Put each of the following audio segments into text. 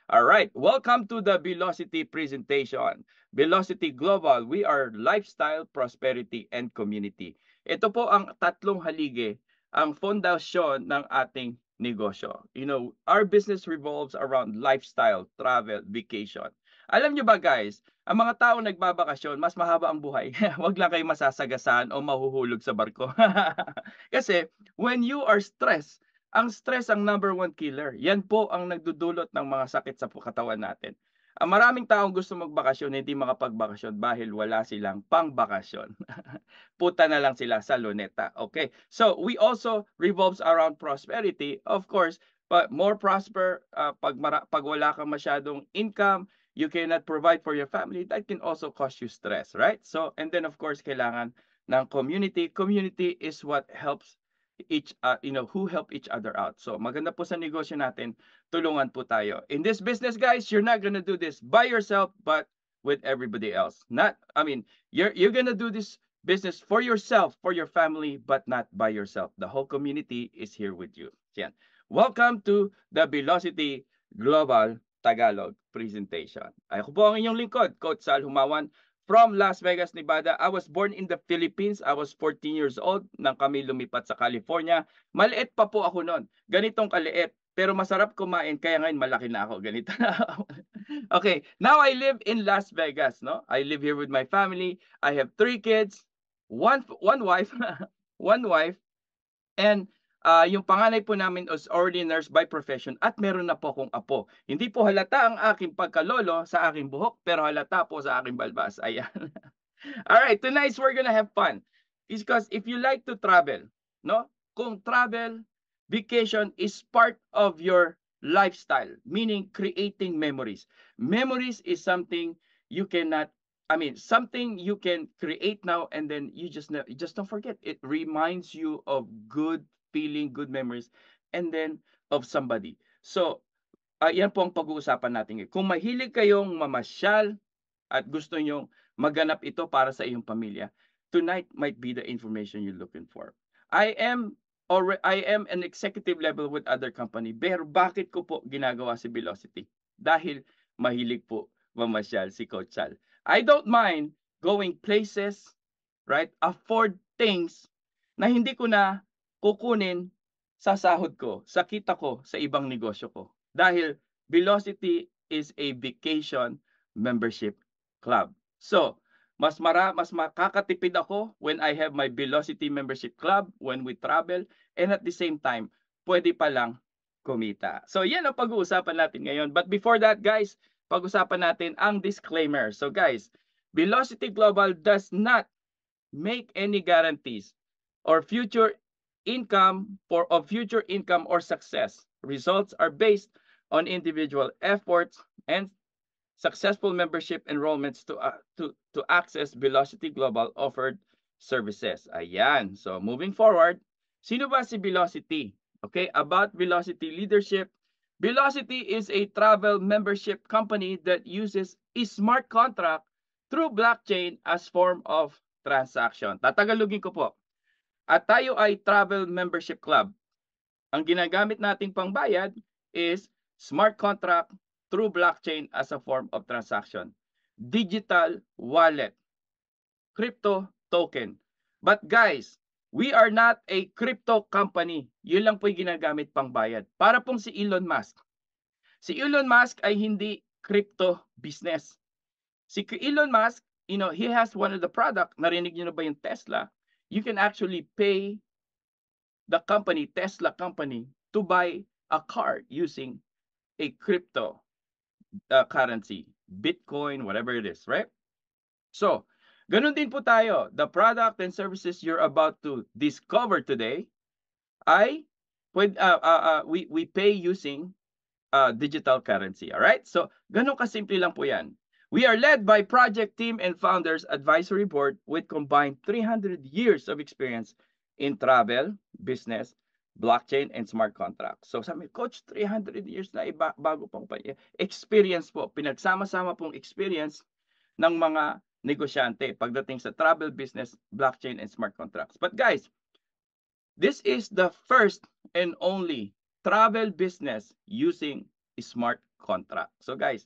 All right, welcome to the Velocity presentation. Velocity Global, we are lifestyle, prosperity, and community. Ito po ang tatlong haligi, ang fondasyon ng ating negosyo. You know, our business revolves around lifestyle, travel, vacation. Alam nyo ba guys, ang mga taong nagbabakasyon, mas mahaba ang buhay. Huwag lang kayo masasagasaan o mahuhulog sa barko. Kasi when you are stressed, ang stress ang number one killer. Yan po ang nagdudulot ng mga sakit sa katawan natin. Ang maraming taong gusto magbakasyon, hindi makapagbakasyon dahil wala silang pangbakasyon. Puta na lang sila sa luneta. Okay? So, we also revolves around prosperity. Of course, but more prosper, pag wala kang masyadong income, you cannot provide for your family, that can also cause you stress, right? So, and then of course, kailangan ng community. Community is what helps who help each other out. So maganda po sa negosyo natin, tulungan po tayo. In this business, guys, you're not gonna do this by yourself, but with everybody else. You're gonna do this business for yourself, for your family, but not by yourself. The whole community is here with you. Yan. Welcome to the Velocity Global Tagalog presentation. Ako po ang inyong lingkod, Coach Sal Humawan, from Las Vegas, Nevada. I was born in the Philippines. I was 14 years old nang kami lumipat sa California. Maliit pa po ako noon. Ganitong kaliit. Pero masarap kumain, kaya ngayon malaki na ako. Ganito na ako. Okay, now I live in Las Vegas. No? I live here with my family. I have 3 kids, one wife, one wife, and yung panganay po namin is already nurse by profession at meron na po akong apo. Hindi po halata ang aking pagkalolo sa aking buhok, pero halata po sa aking balbas. Ayan. Alright, tonight we're gonna have fun. It's because if you like to travel, no? Kung travel, vacation is part of your lifestyle, meaning creating memories. Memories is something you cannot something you can create now and then you just don't forget. It reminds you of good feeling, good memories, and then of somebody. So, yan po ang pag-uusapan natin. Kung mahilig kayong mamasyal at gusto nyong maganap ito para sa iyong pamilya, tonight might be the information you're looking for. I am an executive level with other company, pero bakit ko po ginagawa si Velocity? Dahil mahilig po mamasyal si Coach Sal. I don't mind going places, right? Afford things na hindi ko na kukunin sa sahod ko, sa kita ko, sa ibang negosyo ko. Dahil Velocity is a vacation membership club. So, mas makakatipid ako when I have my Velocity membership club, when we travel, and at the same time, pwede pa lang kumita. So, yan ang pag-uusapan natin ngayon. But before that, guys, pag-usapan natin ang disclaimer. So, guys, Velocity Global does not make any guarantees or future income or success. Results are based on individual efforts and successful membership enrollments to access Velocity Global offered services. Ayan. So moving forward, sino ba si Velocity? Okay, about Velocity leadership. Velocity is a travel membership company that uses a smart contract through blockchain as form of transaction. Tatagalogin ko po. At tayo ay travel membership club. Ang ginagamit nating pangbayad is smart contract through blockchain as a form of transaction. Digital wallet. Crypto token. But guys, we are not a crypto company. Yun lang po yung ginagamit pangbayad. Para pong si Elon Musk. Si Elon Musk ay hindi crypto business. Si Elon Musk, he has one of the product, narinig niyo na ba yung Tesla? You can actually pay the company, Tesla company, to buy a car using a crypto currency, Bitcoin, whatever it is, right? So, ganun din po tayo. The product and services you're about to discover today ay we pay using digital currency, all right? So, ganun kasimple lang po yan. We are led by project team and founders advisory board with combined 300 years of experience in travel, business, blockchain, and smart contracts. So sabi, Coach, 300 years na bago pang experience po. Pinagsama-sama pong experience ng mga negosyante pagdating sa travel, business, blockchain, and smart contracts. But guys, this is the first and only travel business using smart contract. So guys,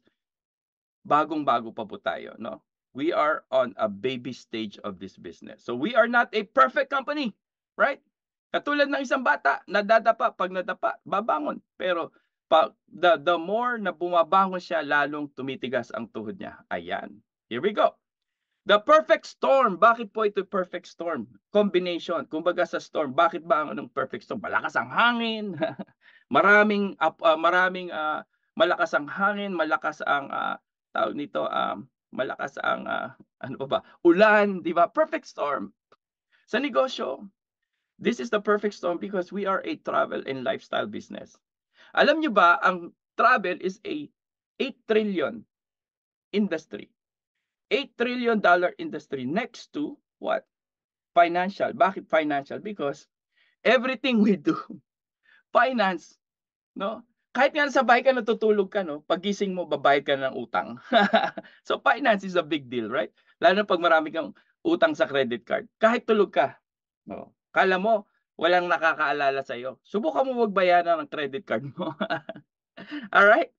bagong-bago pa po tayo, no? We are on a baby stage of this business. So we are not a perfect company, right? Katulad ng isang bata, nadadapa, pag nadapa, babangon. Pero the more na bumabangon siya, lalong tumitigas ang tuhod niya. Ayan. Here we go. The perfect storm. Bakit po ito perfect storm? Combination. Kumbaga sa storm, bakit ba ang perfect storm? Malakas ang hangin. maraming malakas ang hangin, malakas ang tawag nito, malakas ang ano pa ba? Ulan, 'di ba? Perfect storm. Sa negosyo, this is the perfect storm because we are a travel and lifestyle business. Alam niyo ba, ang travel is a 8 trillion industry. $8 trillion industry next to what? Financial. Bakit financial? Because everything we do, finance, no? Kahit nga sa bahay ka natutulog ka, no? Pagising mo, babayad ka ng utang. So finance is a big deal, right? Lalo pag marami kang utang sa credit card. Kahit tulog ka, no? Kala mo, walang nakakaalala sa'yo. Subukan mo magbayaran ng credit card mo. Alright?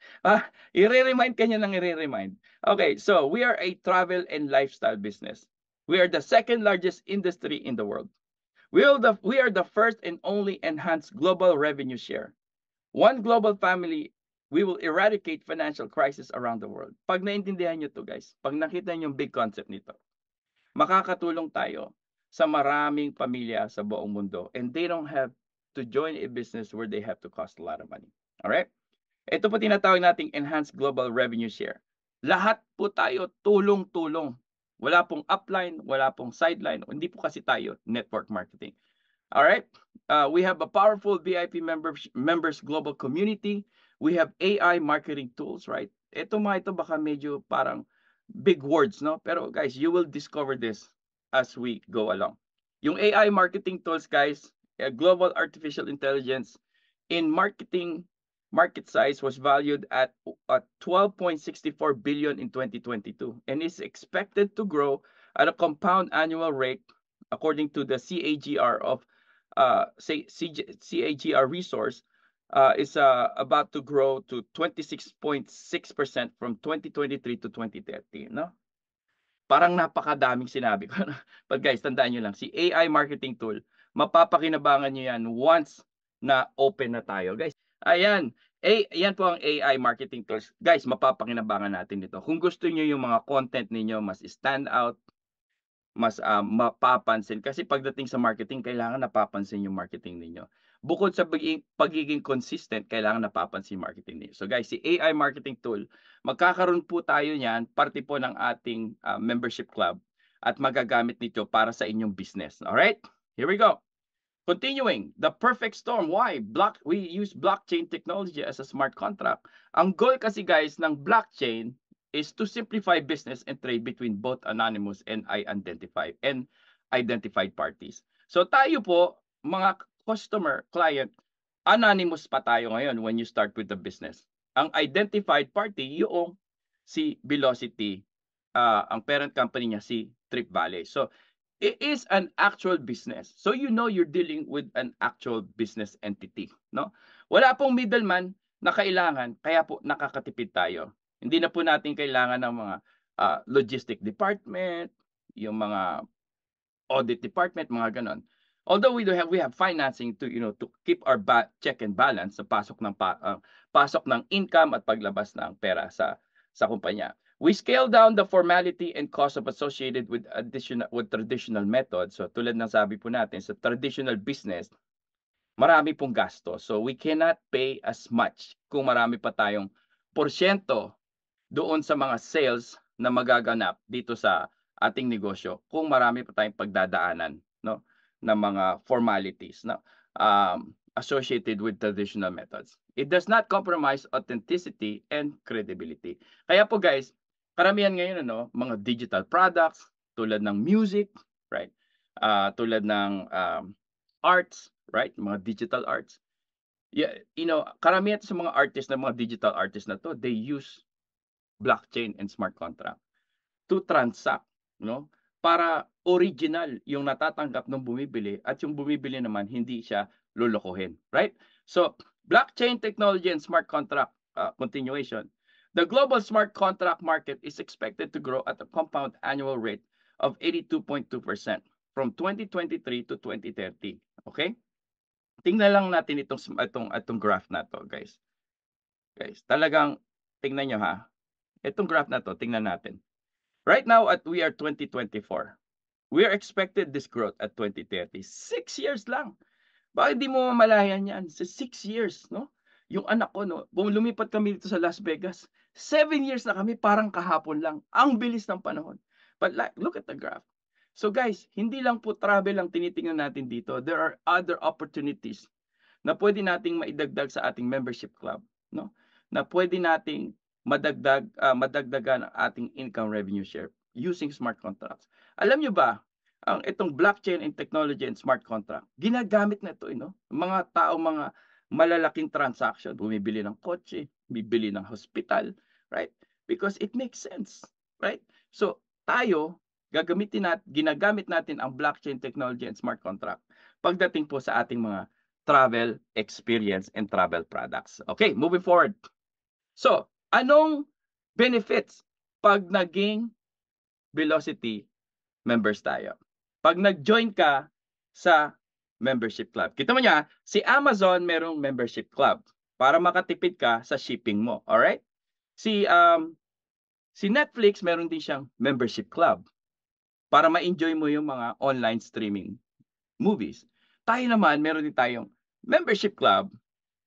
I-remind ka niya ng i-remind. Okay, so we are a travel and lifestyle business. We are the second largest industry in the world. We are the first and only enhanced global revenue share. One global family, we will eradicate financial crisis around the world. Pag naintindihan nyo to guys, pag nakita nyo yung big concept nito, makakatulong tayo sa maraming pamilya sa buong mundo and they don't have to join a business where they have to cost a lot of money. Alright? Ito po tinatawag nating enhanced global revenue share. Lahat po tayo tulong-tulong. Wala pong upline, wala pong sideline. Hindi po kasi tayo network marketing. All right. We have a powerful VIP members global community. We have AI marketing tools, right? Ito baka medyo parang big words, no? Pero guys, you will discover this as we go along. Yung AI marketing tools, guys, global artificial intelligence in marketing market size was valued at 12.64 billion in 2022 and is expected to grow at a compound annual rate according to the CAGR of CAGR resource is about to grow to 26.6% from 2023 to 2030, no? Parang napakadaming sinabi ko. But guys, tandaan nyo lang, si AI marketing tool, mapapakinabangan nyo yan once na open na tayo. Guys, ayan. Yan po ang AI marketing tools. Guys, mapapakinabangan natin ito. Kung gusto nyo yung mga content ninyo mas stand out, mas mapapansin. Kasi pagdating sa marketing, kailangan napapansin yung marketing ninyo. Bukod sa pagiging consistent, kailangan napapansin yung marketing ninyo. So guys, si AI marketing tool, magkakaroon po tayo niyan, parte po ng ating membership club at magagamit nito para sa inyong business. Alright? Here we go. Continuing, the perfect storm. Why? We use blockchain technology as a smart contract. Ang goal kasi guys ng blockchain is to simplify business and trade between both anonymous and identified parties. So tayo po, mga customer, client, anonymous pa tayo ngayon when you start with the business. Ang identified party, yung si Velocity, ang parent company niya si Trip Valley. So it is an actual business. So you know you're dealing with an actual business entity, no? Wala pong middleman na kailangan, kaya po nakakatipid tayo. Hindi na po natin kailangan ng mga logistic department, yung mga audit department, mga ganon. Although we have financing to to keep our check and balance sa pasok ng income at paglabas ng pera sa kumpanya. We scale down the formality and cost of associated with traditional methods. So tulad ng sabi po natin sa traditional business, marami pong gasto. So we cannot pay as much kung marami pa tayong porsyento doon sa mga sales na magaganap dito sa ating negosyo kung marami pa tayong pagdadaanan, no, ng mga formalities, no, associated with traditional methods. It does not compromise authenticity and credibility. Kaya po guys, karamihan ngayon mga digital products tulad ng music, right? Tulad ng arts, right? Mga digital arts. Yeah, karamihan sa mga artists na mga digital artists na to, they use blockchain and smart contract to transact, no? Para original yung natatanggap ng bumibili at yung bumibili naman hindi siya lolokohin, right? So, blockchain technology and smart contract continuation. The global smart contract market is expected to grow at a compound annual rate of 82.2% from 2023 to 2030. Okay? Tingnan lang natin itong graph na to, guys. Guys, talagang tingnan nyo ha. Itong graph na to, tingnan natin. Right now we are 2024. We are expected this growth at 2030. 6 years lang. Bakit di mo mamalayan yan? Sa 6 years, no? Yung anak ko, no? Lumipat kami dito sa Las Vegas. 7 years na kami, parang kahapon lang. Ang bilis ng panahon. But like, look at the graph. So guys, hindi lang po travel ang tinitingnan natin dito. There are other opportunities na pwede nating maidagdag sa ating membership club, no? Na pwede nating madagdagan ang ating income revenue share using smart contracts. Alam nyo ba, itong blockchain and technology and smart contract, ginagamit na ito, no? Mga tao, mga malalaking transaction, bumibili ng kotse, bibili ng hospital, right? Because it makes sense, right? So, tayo, ginagamit natin ang blockchain technology and smart contract pagdating po sa ating mga travel experience and travel products. Okay, moving forward. So, anong benefits pag naging Velocity members tayo? Pag nag-join ka sa membership club. Kita mo niya, si Amazon merong membership club para makatipid ka sa shipping mo. Alright? Si Netflix meron din siyang membership club para ma-enjoy mo yung mga online streaming movies. Tayo naman, meron din tayong membership club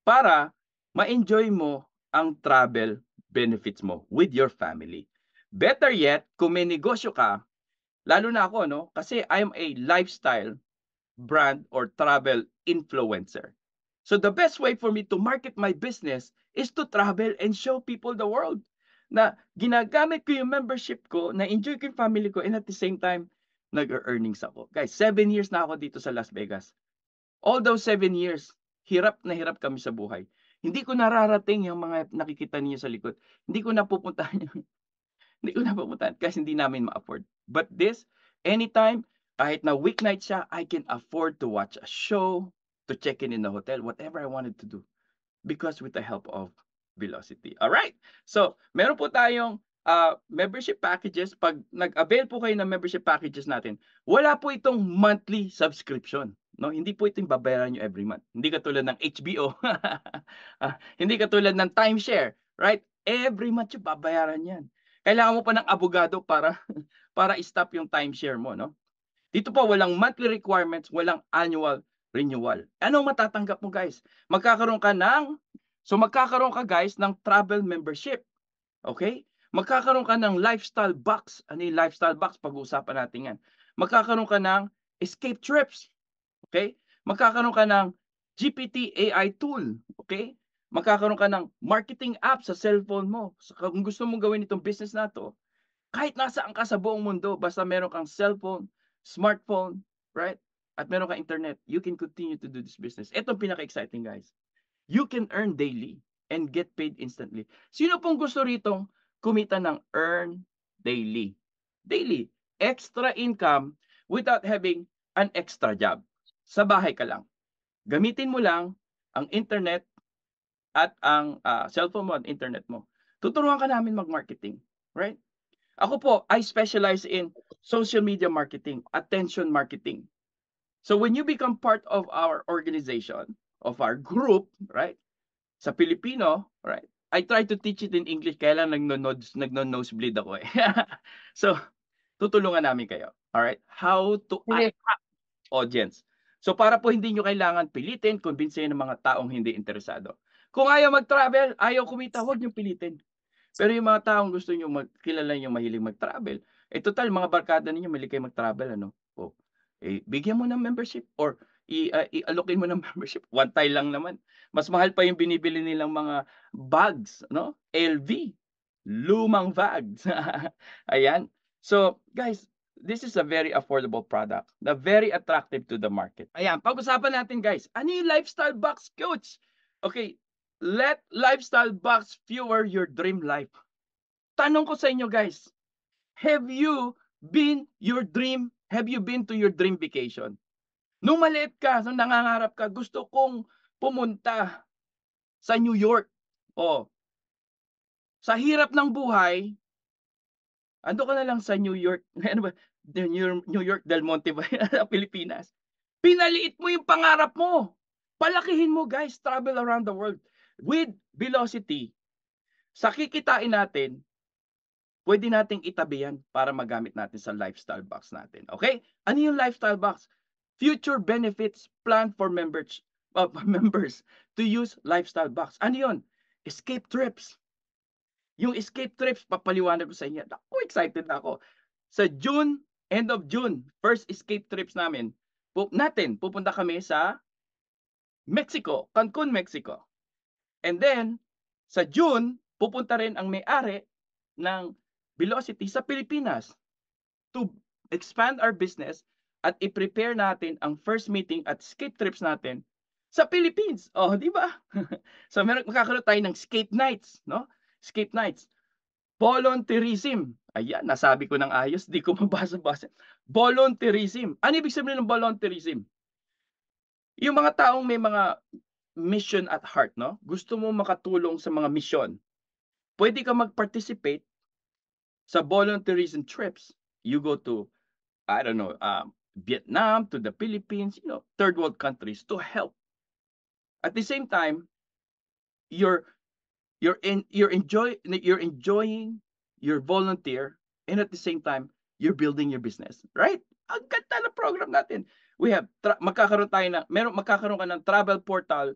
para ma-enjoy mo ang travel benefits mo with your family. Better yet, kung may negosyo ka, lalo na ako, no? Kasi I'm a lifestyle brand or travel influencer. So the best way for me to market my business is to travel and show people the world na ginagamit ko yung membership ko, na enjoy ko yung family ko, and at the same time, nag-earnings ako. Guys, 7 years na ako dito sa Las Vegas. All those 7 years, hirap na hirap kami sa buhay. Hindi ko nararating yung mga nakikita niyo sa likod. Hindi ko napupuntahan yung hindi ko napupuntahan kasi hindi namin ma-afford. But this, anytime, kahit na weeknight siya, I can afford to watch a show, to check in the hotel, whatever I wanted to do. Because with the help of Velocity. Alright? So, meron po tayong membership packages. Pag nag-avail po kayo ng membership packages natin, wala po itong monthly subscription. No, hindi po ito yung babayaran nyo every month. Hindi katulad ng HBO. Hindi katulad ng timeshare, right? Every month yung babayaran yan. Kailangan mo pa ng abogado para para i-stop yung timeshare mo, no? Dito pa walang monthly requirements, walang annual renewal. Anong matatanggap mo, guys? Magkakaroon ka guys ng travel membership. Okay? Magkakaroon ka ng lifestyle box. Ano yung lifestyle box? Pag-uusapan natin yan. Magkakaroon ka ng escape trips. Okay? Magkakaroon ka ng GPT AI tool. Okay? Magkakaroon ka ng marketing app sa cellphone mo. So, kung gusto mong gawin itong business na to, kahit nasaan ka sa buong mundo, basta meron kang cellphone, smartphone, right? At meron kang internet, you can continue to do this business. Ito pinaka-exciting, guys. You can earn daily and get paid instantly. Sino pong gusto ritong kumita ng earn daily? Daily. Extra income without having an extra job. Sa bahay ka lang. Gamitin mo lang ang internet at ang cellphone mo at internet mo. Tuturuan ka namin mag-marketing. Right? Ako po, I specialize in social media marketing, attention marketing. So when you become part of our organization, of our group, right? Sa Filipino, right? I try to teach it in English, kaya lang nagno-nosebleed ako eh. So, tutulungan namin kayo. Alright? How to attract audience. So, para po hindi nyo kailangan pilitin, kumbinsihin ng mga taong hindi interesado. Kung ayaw mag-travel, ayaw kumita, huwag nyo pilitin. Pero yung mga taong gusto nyo kilala nyo mahilig mag-travel, eh total, mga barkada ninyo mahilig kayo mag-travel, ano? O, eh, bigyan mo ng membership or i-allokin mo ng membership. One time lang naman. Mas mahal pa yung binibili nilang mga bags, no? LV. Lumang bags. Ayan. So, guys, this is a very affordable product na very attractive to the market. Ayan, pag-usapan natin, guys. Ano yung lifestyle box, coach? Okay, let lifestyle box fuel your dream life. Tanong ko sa inyo, guys. Have you been to your dream vacation? Nung maliit ka, nung nangangarap ka, gusto kong pumunta sa New York. Oh, Sa hirap ng buhay, ando ka na lang sa New York, ano ba, New York Del Monte ba, Pilipinas. Pinaliit mo yung pangarap mo. Palakihin mo guys, travel around the world. With Velocity, sa kikitain natin, pwede nating itabi yan para magamit natin sa lifestyle box natin. Okay? Ano yung lifestyle box? Future benefits plan for members members to use lifestyle box. Ano yun? Escape trips. Yung escape trips, papaliwanag ko sa inyo. Ako, excited na ako. Sa June, end of June, first escape trips namin, pupunta kami sa Mexico, Cancun, Mexico. And then, sa June, pupunta rin ang may-ari ng Velocity sa Pilipinas to expand our business at i-prepare natin ang first meeting at escape trips natin sa Philippines. Oh, di ba? So magkakaroon tayo ng escape nights, no? Escape nights. Volunteerism. Ayan, nasabi ko ng ayos, di ko mabasa-basa. Volunteerism. Ano ibig sabihin ng volunteerism? Yung mga taong may mga mission at heart, no? Gusto mo makatulong sa mga mission. Pwede ka mag-participate sa volunteerism trips. You go to, I don't know, Vietnam, to the Philippines, third world countries to help. At the same time, you're enjoying your volunteer, and at the same time, you're building your business, right? Ang ganda ng program natin. We have magkakaroon ka ng travel portal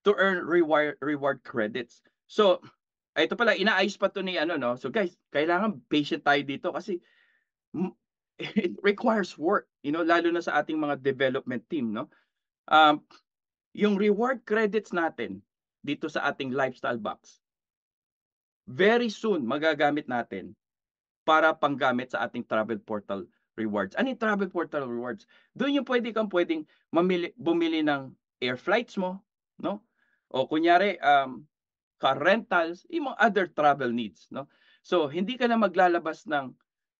to earn reward credits. So, ito pala, inaayos pa to ni no. So guys, kailangan patient tayo dito kasi it requires work, lalo na sa ating mga development team, no? Yung reward credits natin dito sa ating lifestyle box, very soon magagamit natin para panggamit sa ating travel portal rewards. Ano yung travel portal rewards? Doon yung pwedeng bumili ng air flights mo, no? O kunyari, car rentals, yung mga other travel needs, no? So, hindi ka na maglalabas ng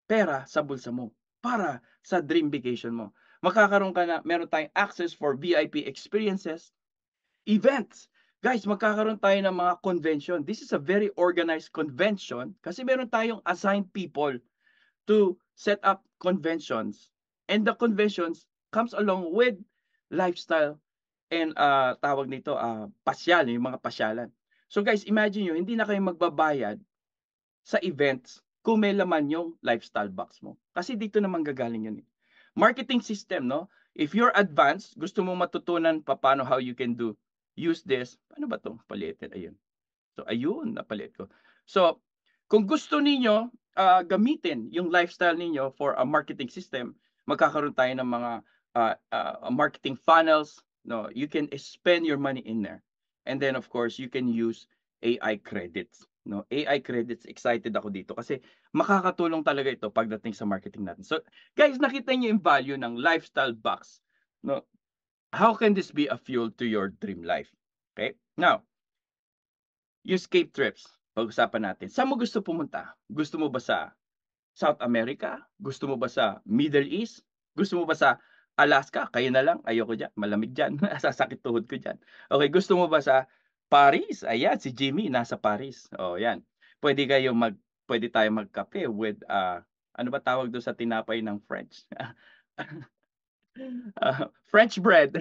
pera sa bulsa mo para sa dream vacation mo. Meron tayong access for VIP experiences, events. Guys, magkakaroon tayo ng mga convention. This is a very organized convention kasi meron tayong assigned people to set up conventions. And the conventions comes along with lifestyle and tawag nito, pasyal, yung mga pasyalan. So guys, imagine nyo, hindi na kayo magbabayad sa events kung may laman yung lifestyle box mo. Kasi dito naman gagaling yun. Marketing system, no? If you're advanced, gusto mo matutunan paano how you can use this. Paano ba to? Palitin, ayun. So, ayun, napalit ko. So, kung gusto niyo gamitin yung lifestyle niyo for a marketing system, magkakaroon tayo ng mga marketing funnels, no? You can spend your money in there. And then, of course, you can use AI credits. No, AI credits, excited ako dito kasi makakatulong talaga ito pagdating sa marketing natin. So, guys, nakita niyo yung value ng lifestyle box, no? How can this be a fuel to your dream life? Okay? Now, yung escape trips, pag-usapan natin. Saan mo gusto pumunta? Gusto mo ba sa South America? Gusto mo ba sa Middle East? Gusto mo ba sa Alaska? Kayo na lang, ayoko dyan, malamig dyan, sasakit tuhod ko dyan. Okay, gusto mo ba sa Paris? Ayan, si Jimmy nasa Paris. Oh, yan. Pwede tayo magkape with ano ba tawag doon sa tinapay ng French? French bread.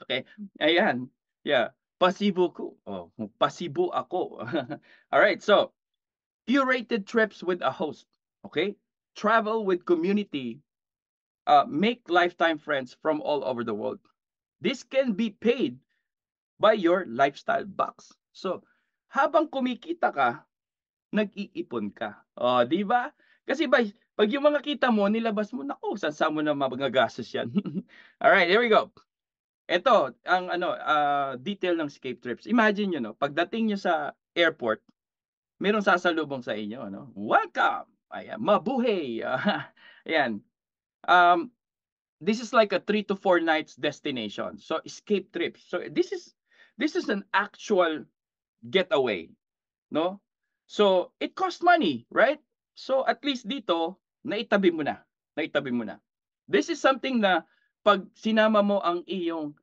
Okay. Ayan. Yeah. Pasibo ko. Oh, pasibo ako. All right. So, curated trips with a host. Okay? Travel with community. Make lifetime friends from all over the world. This can be paid by your lifestyle box. So, habang kumikita ka, nag-iipon ka. Oh, di ba? Kasi pag yung mga kita mo, nilabas mo, naku, saan mo na magagastos yan. Alright, here we go. Ito, ang detail ng escape trips. Imagine nyo, no, pagdating nyo sa airport, merong sasalubong sa inyo, no? Welcome! Ayan, mabuhay! Ayan. This is like a 3 to 4 nights destination. So, escape trips. So, this is an actual getaway, no? So, it costs money, right? So, at least dito, naitabi mo na. This is something na pag sinama mo ang iyong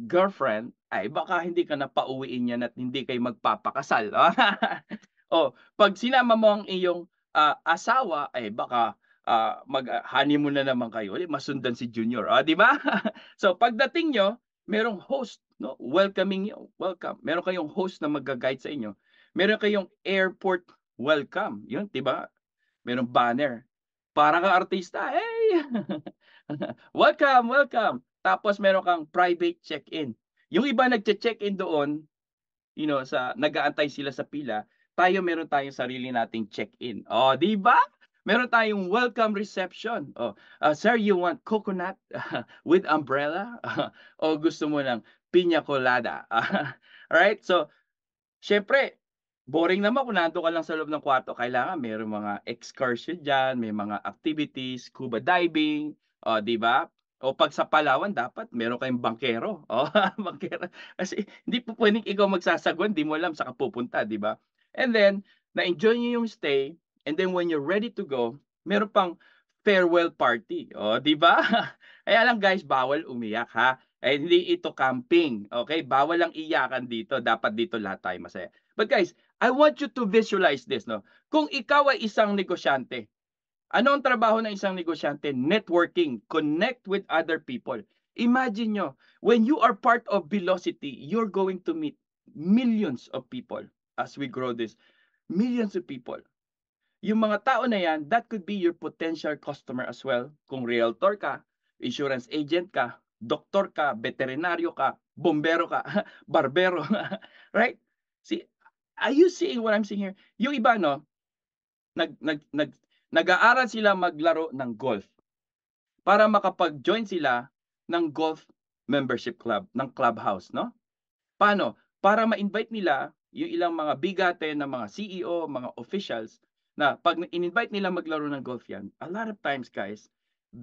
girlfriend, ay baka hindi ka na pauwiin yan at hindi kayo magpapakasal. Oh, 'pag sinama mo ang iyong, asawa, eh, baka, mag-honeymoon na naman kayo ulit, masundan si Junior, 'di ba? So pagdating niyo, merong host 'no, welcoming you, welcome. Meron kayong host na magga-guide sa inyo. Meron kayong airport welcome, 'yun 'di ba? Merong banner. Para kang artista, "Hey, welcome, welcome." Tapos meron kang private check-in. Yung iba nagche-check-in doon, nag-aantay sila sa pila, tayo meron tayong sarili nating check-in. Oh, 'di ba? Meron tayong welcome reception. Oh, "Sir, you want coconut with umbrella o gusto mo ng piña colada?" Alright, so siyempre, boring naman kung nando'n ka lang sa loob ng kwarto, kailangan merong mga excursion diyan, may mga activities, scuba diving, 'di ba? O 'pag sa Palawan dapat meron kayong bangkero, bangkero. Kasi hindi po puwedeng ikaw magsasagwan, 'di mo alam saan ka pupunta, 'di ba? And then, na-enjoy niyo yung stay, and then when you're ready to go, meron pang farewell party, 'di ba? Kaya lang guys, bawal umiyak ha. Eh, hindi ito camping, okay? Bawal ang iyakan dito, dapat dito lahat tayo masaya. But guys, I want you to visualize this, 'no. Kung ikaw ay isang negosyante, ano ang trabaho ng isang negosyante? Networking, connect with other people. Imagine niyo, when you are part of Velocity, you're going to meet millions of people as we grow this. Millions of people. Yung mga tao na yan, that could be your potential customer as well. Kung realtor ka, insurance agent ka, doktor ka, veterinaryo ka, bombero ka, barbero, right? See, are you seeing what I'm seeing here? Yung iba, no, nag, nag, nag, nag-aaral sila maglaro ng golf para makapag-join sila ng golf membership club, ng clubhouse, no? Paano? Para ma-invite nila yung ilang mga bigate na mga CEO, mga officials, na 'pag in-invite nila maglaro ng golf yan, a lot of times guys,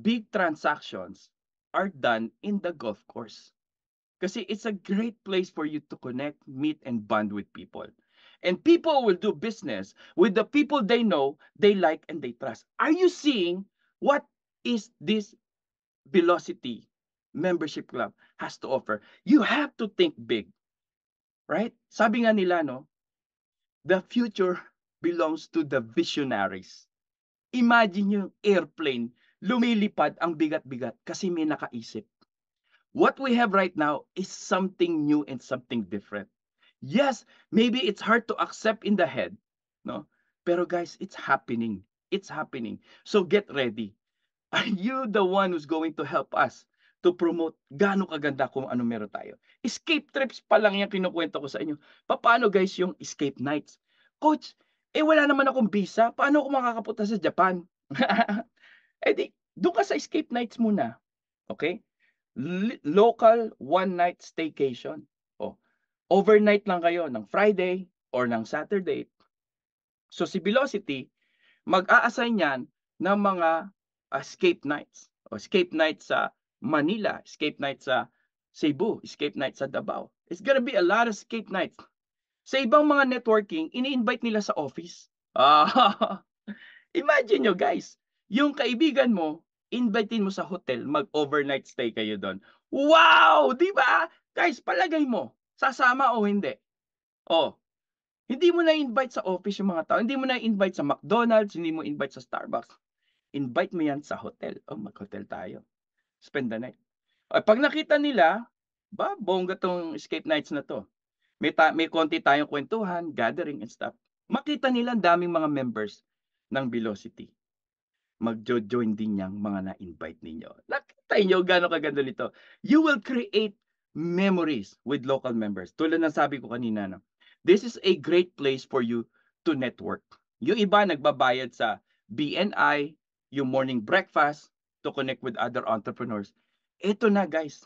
big transactions are done in the golf course. Kasi it's a great place for you to connect, meet, and bond with people. And people will do business with the people they know, they like, and they trust. Are you seeing what is this Velocity membership club has to offer? You have to think big. Right? Sabi nga nila, no, the future belongs to the visionaries. Imagine yung airplane, lumilipad ang bigat-bigat kasi may nakaisip. What we have right now is something new and something different. Yes, maybe it's hard to accept in the head, no? Pero guys, it's happening. It's happening. So get ready. Are you the one who's going to help us to promote gaano kaganda kung ano meron tayo? Escape trips pa lang yung kinukuwento ko sa inyo. Papaano guys yung escape nights? Coach, wala naman akong visa. Paano ako makakapunta sa Japan? Eh di, doon ka sa escape nights muna. Okay? Local one night staycation. Oh, overnight lang kayo ng Friday or ng Saturday. So si Velocity, mag-a-assign yan ng mga escape nights. O escape night sa Manila, escape night sa Cebu, escape night sa Davao. It's gonna be a lot of escape nights. Sa ibang mga networking, ini-invite nila sa office. Imagine nyo guys, yung kaibigan mo, invitein mo sa hotel, mag-overnight stay kayo doon. Wow! Di ba? Guys, palagay mo, sasama o hindi? Oh, hindi mo na-invite sa office yung mga tao, hindi mo na-invite sa McDonald's, hindi mo invite sa Starbucks. Invite mo yan sa hotel. Oh, mag-hotel tayo. Spend the night. At pag nakita nila, bongga tong escape nights na to. May konti tayong kwentuhan, gathering and stuff. Makita nila ang daming mga members ng Velocity. Magjo-join din yang mga na-invite ninyo. Nakita niyo gaano kaganda nito. You will create memories with local members. Tulad ng sabi ko kanina, no? This is a great place for you to network. Yung iba nagbabayad sa BNI, yung morning breakfast to connect with other entrepreneurs. Ito na guys.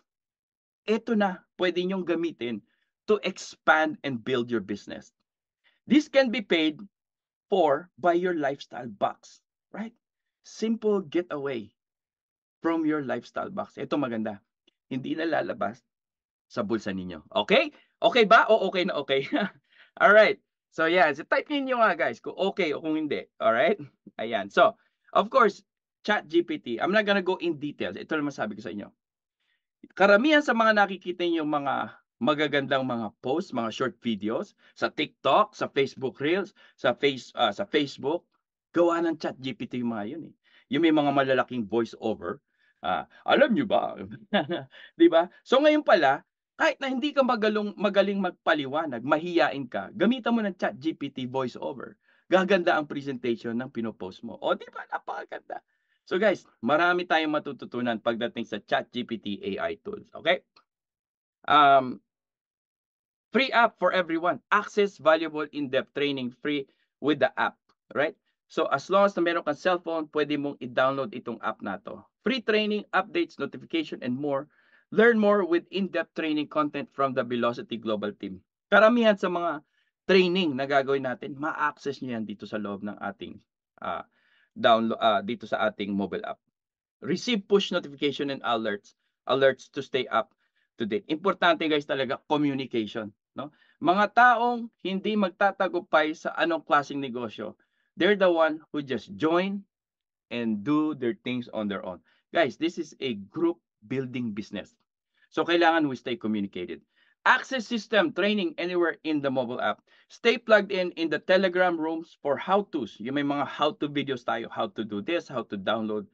Ito na, pwede nyong gamitin to expand and build your business. This can be paid for by your lifestyle box, right? Simple getaway from your lifestyle box. Ito maganda. Hindi na lalabas sa bulsa ninyo. Okay? Okay ba? O okay na okay? Alright. So yeah, so type niyo nga guys kung okay o kung hindi. Alright? Ayan. So, of course, ChatGPT. I'm not gonna go in details. Ito naman sabi ko sa inyo. Karamihan sa mga nakikita niyo mga magagandang mga posts, mga short videos sa TikTok, sa Facebook Reels, sa Facebook. Gawa ng ChatGPT yung mga yun, eh. Yung may mga malalaking voice over, "Alam niyo ba?" 'Di ba? So ngayon pala, kahit na hindi ka magaling magpaliwanag, mahiyain ka, gamitan mo ng ChatGPT voice over. Gaganda ang presentation ng pino-post mo. O 'di ba, napakaganda. So guys, marami tayong matututunan pagdating sa ChatGPT AI tools, okay? Um, Free app for everyone. Access valuable in-depth training free with the app, right? So as long as na meron kang cellphone, pwede mong i-download itong app na to. Free training, updates, notification, and more. Learn more with in-depth training content from the Velocity Global team. Karamihan sa mga training na gagawin natin, ma-access nyo yan dito sa loob ng ating dito sa ating mobile app. Receive push notification and alerts to stay up to date. Importante guys talaga communication, no? Mga taong hindi magtatagumpay sa anong klaseng negosyo, they're the one who just join and do their things on their own. Guys, this is a group building business. So kailangan we stay communicated. Access system training anywhere in the mobile app. Stay plugged in the Telegram rooms for how-tos. Yung may mga how-to videos tayo. How to do this, how to download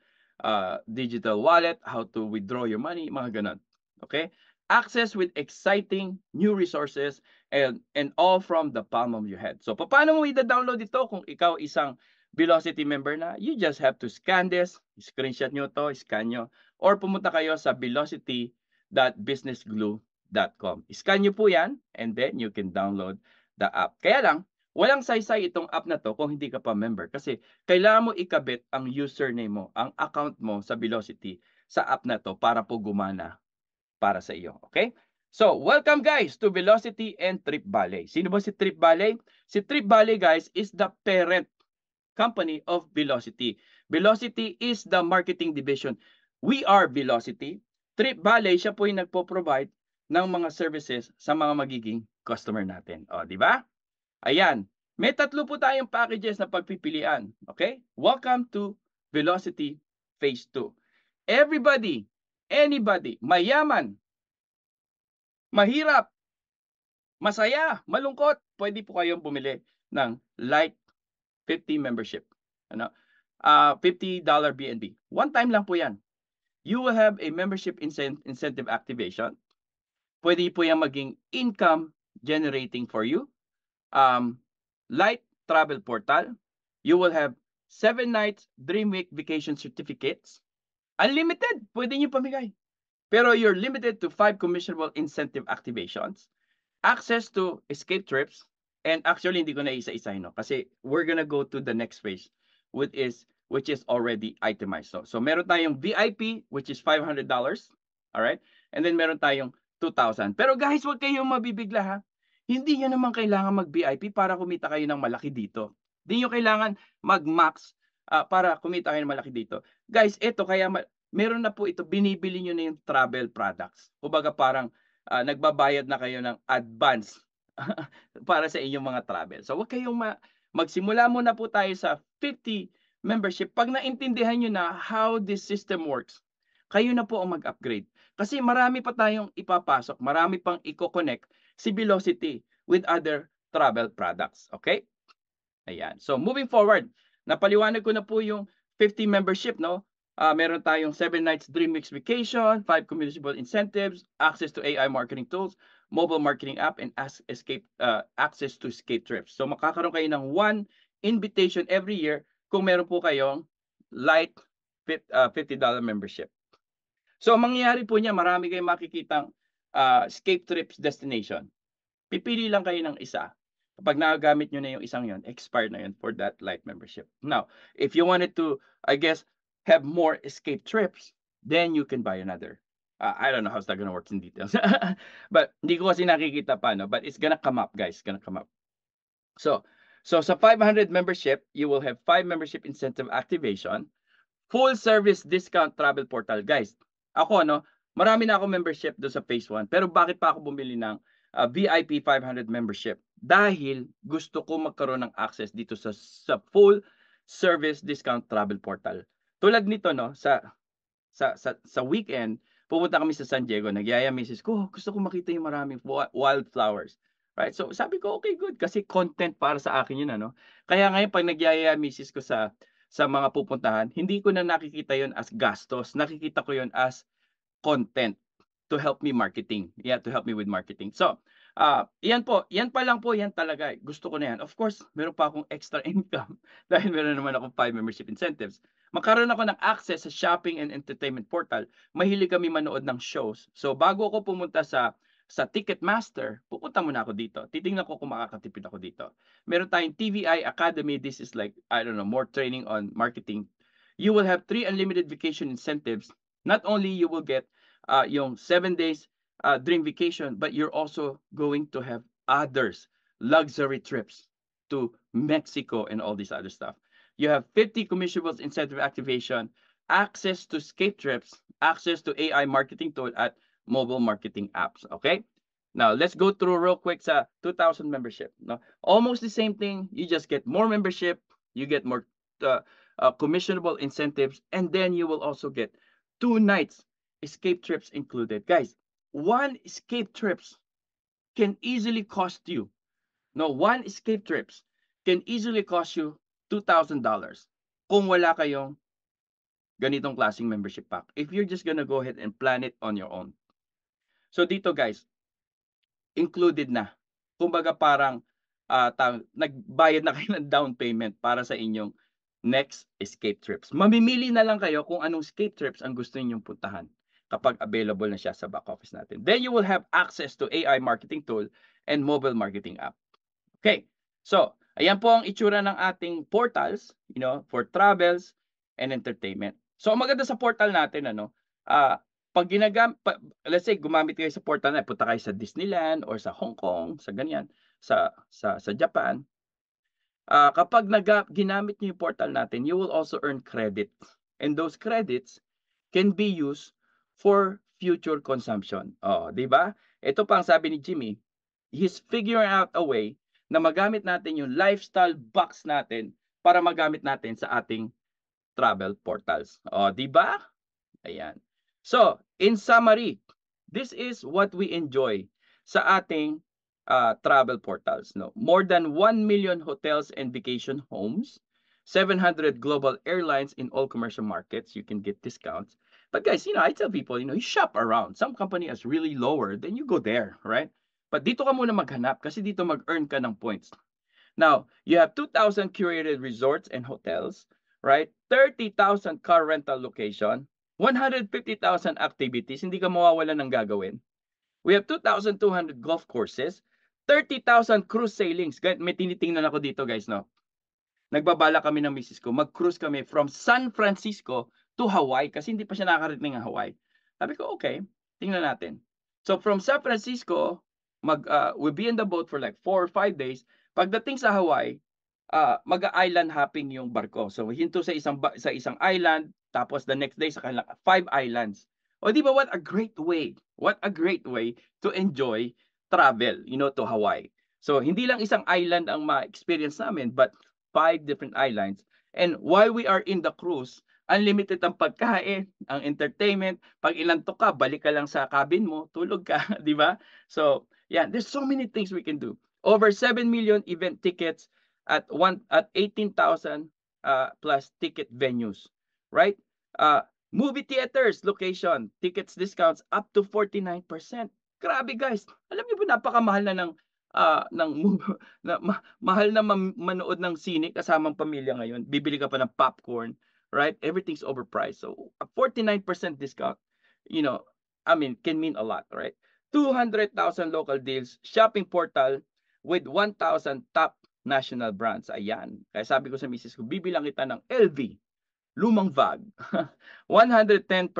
digital wallet, how to withdraw your money, mga ganun. Okay? Access with exciting new resources and all from the palm of your head. So paano mo i-download ito kung ikaw isang Velocity member na? You just have to scan this, screenshot nyo to, scan nyo, or pumunta kayo sa velocity.businessglue.com. Scan nyo po yan, and then you can download the app. Kaya lang, walang saysay itong app na to kung hindi ka pa member kasi kailangan mo ikabit ang username mo, ang account mo sa Velocity sa app na to para po gumana para sa iyo. Okay? So, welcome guys to Velocity and Trip Valley. Sino ba si Trip Valley? Si Trip Valley guys is the parent company of Velocity. Velocity is the marketing division. We are Velocity. Trip Valley, siya po yung nagpo-provide ng mga services sa mga magiging customer natin. O, di ba? Ayan. May tatlo po tayong packages na pagpipilian. Okay? Welcome to Velocity Phase 2. Everybody, anybody, mayaman, mahirap, masaya, malungkot, pwede po kayong bumili ng Light 50 membership. Ano? $50 BNB. One time lang po yan. You will have a membership incentive activation. Pwede po yan maging income generating for you. Light travel portal. You will have 7 nights Dream Week vacation certificates. Unlimited. Pwede nyo pamigay. Pero you're limited to 5 commissionable incentive activations. Access to escape trips. And actually, hindi ko na isa-isahin, no? Kasi we're gonna go to the next phase, which is already itemized. So meron tayong VIP, which is $500. Alright? And then meron tayong 2,000. Pero guys, huwag kayong mabibigla, ha? Hindi nyo naman kailangan mag-VIP para kumita kayo ng malaki dito. Hindi nyo kailangan mag-max para kumita kayo ng malaki dito. Guys, ito kaya meron na po ito, binibili nyo na yung travel products. Kumbaga parang nagbabayad na kayo ng advance para sa inyong mga travel. So, huwag kayong magsimula muna po tayo sa 50 membership. Pag naintindihan nyo na how this system works, kayo na po ang mag-upgrade. Kasi marami pa tayong ipapasok, marami pang i-connect si Velocity with other travel products. Okay? Ayan. So, moving forward, napaliwanag ko na po yung 50 membership, no? Meron tayong 7 nights Dream Weeks vacation, 5 communicable incentives, access to AI marketing tools, mobile marketing app, and access to escape trips. So makakaroon kayo ng 1 invitation every year kung meron po kayong light $50 membership. So mangyayari po niya, marami kayong makikitang escape trips destination. Pipili lang kayo ng isa. Kapag nagagamit nyo na yung isang yon, expired na yun for that light membership. Now, if you wanted to, I guess, have more escape trips, then you can buy another. I don't know how's that gonna work in details. But hindi ko kasi nakikita pa, no? But it's gonna come up, guys. It's gonna come up. So sa 500 membership, you will have 5 membership incentive activation, full service discount travel portal. Guys, ako, no? Marami na ako membership doon sa phase 1. Pero bakit pa ako bumili ng VIP 500 membership? Dahil gusto ko magkaroon ng access dito sa full service discount travel portal. Tulad nito, no, sa weekend, pumunta kami sa San Diego, nagyaya misis ko, gusto ko makita yung maraming wildflowers. Right? So sabi ko, okay, good. Kasi content para sa akin yun, ano. Kaya ngayon, pag nagyaya misis ko sa mga pupuntahan, hindi ko na nakikita yun as gastos. Nakikita ko yun as content to help me marketing. Yeah, to help me with marketing. So, yan po, yan pa lang po, yan talaga. Gusto ko na yan. Of course, meron pa akong extra income dahil meron naman akong 5 membership incentives. Magkaroon ako ng access sa shopping and entertainment portal. Mahilig kami manood ng shows. So, bago ako pumunta sa Ticketmaster, pupunta muna ako dito. Titingnan ko kung makakatipid ako dito. Meron tayong TVI Academy. This is like, I don't know, more training on marketing. You will have 3 unlimited vacation incentives. Not only you will get yung 7 days dream vacation, but you're also going to have others, luxury trips to Mexico and all this other stuff. You have 50 commissionables incentive activation, access to Scape trips, access to AI marketing tool at mobile marketing apps. Okay? Now, let's go through real quick sa 2,000 membership. No? Almost the same thing. You just get more membership, you get more commissionable incentives, and then you will also get 2 nights escape trips included. Guys, one escape trips can easily cost you, no, one escape trips can easily cost you $2,000 kung wala kayong ganitong klaseng membership pack. If you're just gonna go ahead and plan it on your own. So dito guys, included na. Kumbaga parang nagbayad na kayo ng down payment para sa inyong next escape trips. Mamimili na lang kayo kung anong escape trips ang gusto ninyong puntahan kapag available na siya sa back office natin. Then you will have access to AI marketing tool and mobile marketing app. Okay. So, ayan po ang itsura ng ating portals, for travels and entertainment. So, ang maganda sa portal natin, pag let's say gumamit kayo sa portal na, punta kayo sa Disneyland or sa Hong Kong, sa ganyan, sa Japan, kapag ginamit niyo yung portal natin, you will also earn credits. And those credits can be used for future consumption. Oh, di ba? Ito pa ang sabi ni Jimmy, he's figuring out a way na magamit natin yung lifestyle box natin para magamit natin sa ating travel portals. Oh, di ba? Ayan. So, in summary, this is what we enjoy sa ating travel portals. No? More than 1 million hotels and vacation homes, 700 global airlines in all commercial markets. You can get discounts. But guys, I tell people, you shop around. Some company is really lower, then you go there, right? But dito ka muna maghanap kasi dito mag-earn ka ng points. Now, you have 2,000 curated resorts and hotels, right? 30,000 car rental location, 150,000 activities, hindi ka mawawala ng gagawin. We have 2,200 golf courses, 30,000 cruise sailings. May tinitingnan ako dito guys, no? Nagbabala kami ng misis ko, mag-cruise kami from San Francisco to Hawaii kasi hindi pa siya nakakarating ng Hawaii. Sabi ko, okay, tingnan natin. So from San Francisco, we'll be in the boat for like 4 or 5 days. Pagdating sa Hawaii, mag-island hopping yung barko. So hinto sa isang island, tapos the next day sa kanilang 5 islands. O di ba, what a great way. What a great way to enjoy travel, to Hawaii. So hindi lang isang island ang ma-experience namin, but 5 different islands. And while we are in the cruise, unlimited ang pagkain, ang entertainment. Pag ilantok ka, balik ka lang sa cabin mo, tulog ka, di ba? So, yeah, there's so many things we can do. Over 7 million event tickets at 18,000 plus ticket venues, right? Movie theaters location, tickets discounts up to 49%. Grabe guys. Alam niyo ba napakamahal na mahal na manood ng sine kasamang pamilya ngayon. Bibili ka pa ng popcorn, right? Everything's overpriced. So, a 49% discount, can mean a lot, right? 200,000 local deals, shopping portal with 1,000 top national brands. Ayan. Kaya sabi ko sa misis ko, bibilang kita ng LV, lumang bag, 110%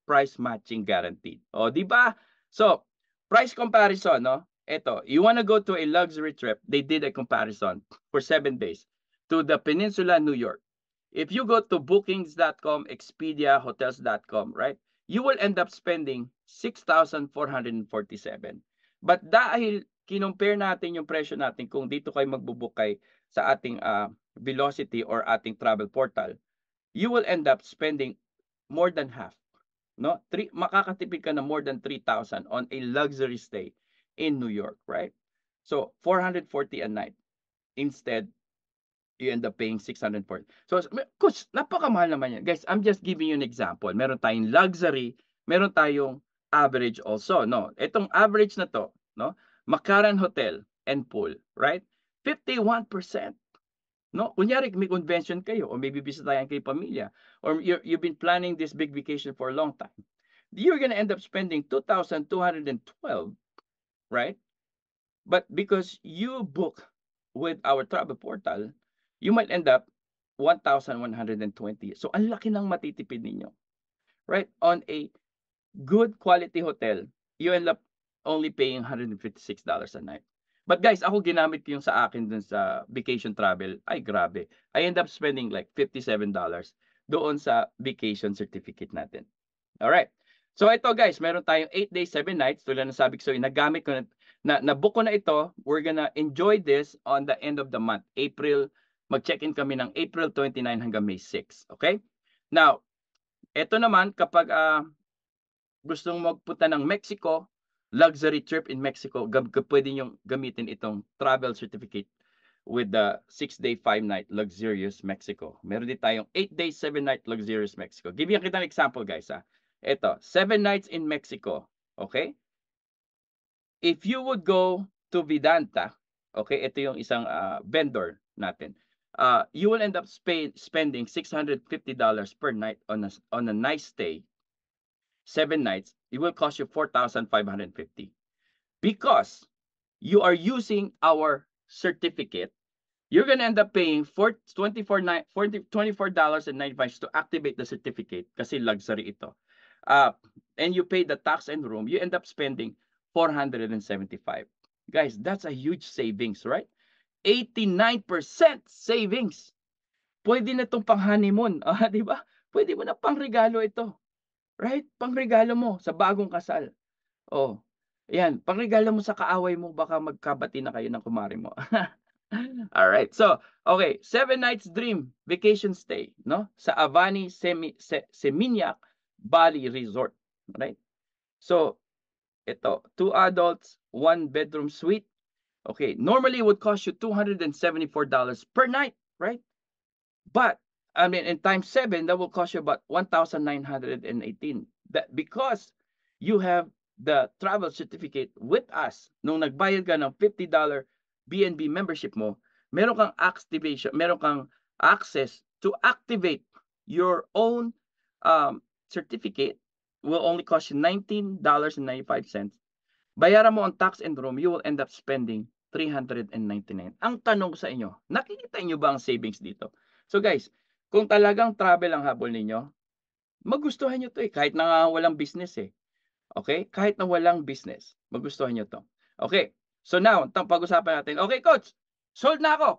price matching guaranteed. O, di ba? So, price comparison, no? Ito, you want to go to a luxury trip, they did a comparison for 7 days to the Peninsula, New York. If you go to bookings.com, Expedia, hotels.com, right? You will end up spending 6,447. But dahil kinumpare natin yung presyo natin kung dito kayo magbubook kay sa ating Velocity or ating travel portal, you will end up spending more than half. no? Makakatipid ka na more than 3,000 on a luxury stay in New York, right? So 440 a night. Instead, you end up paying 640. So, coach, napakamahal naman yan. Guys, I'm just giving you an example. Meron tayong luxury, meron tayong average also, no? Itong average na to, no? McCarran Hotel and Pool, right? 51%. No? Kunyari, may convention kayo or may bibisitayan kayo pamilya or you've been planning this big vacation for a long time. You're gonna end up spending 2,212, right? But because you book with our travel portal, you might end up 1,120. So, ang laki ng matitipid ninyo. Right? On a good quality hotel, you end up only paying $156 a night. But guys, ako ginamit ko yung sa akin dun sa vacation travel. Ay, grabe. I end up spending like $57 doon sa vacation certificate natin. Alright. So, ito guys, meron tayong 8 days, 7 nights. Tulad ng sabi ko, nagamit ko na-book ko na ito. We're gonna enjoy this on the end of the month. Mag-check-in kami ng April 29 hanggang May 6. Okay? Now, ito naman, kapag gustong magpunta ng Mexico, luxury trip in Mexico, pwede nyo gamitin itong travel certificate with the 6-day, 5-night luxurious Mexico. Meron din tayong 8 days, 7-night luxurious Mexico. Bibigyan kita ng example, guys. Ito, 7 nights in Mexico. Okay? If you would go to Vidanta, okay, ito yung isang vendor natin. You will end up spending $650 per night on a nice stay. 7 nights, it will cost you $4,550 because you are using our certificate. You're gonna end up paying $24.95 to activate the certificate kasi luxury ito. And you pay the tax and room, you end up spending $475. Guys, that's a huge savings, right? 89% savings. Pwede na itong pang honeymoon, di ba? Pwede mo na pang regalo ito. Right? Pang regalo mo sa bagong kasal. Oh. Ayan, pang regalo mo sa kaaway mo, baka magkabati na kayo ng kumare mo. All right. So, okay, 7 nights dream vacation stay, no? Sa Avani Seminyak Bali Resort, right? So, ito, 2 adults, 1 bedroom suite. Okay, normally it would cost you $274 per night, right? But I mean, in times 7, that will cost you about 1,918. That because you have the travel certificate with us, nung nagbayad ka ng $50 BNB membership mo, meron kang access to activate your own certificate. Will only cost you $19.95. Bayaran mo ang tax and room, you will end up spending $399. Ang tanong sa inyo, nakikita niyo ba ang savings dito? So guys, kung talagang travel ang habol ninyo, magustuhan nyo to kahit na walang business Okay? Kahit na walang business, magustuhan nyo to. Okay. So now, pag-usapan natin. Okay, coach, sold na ako.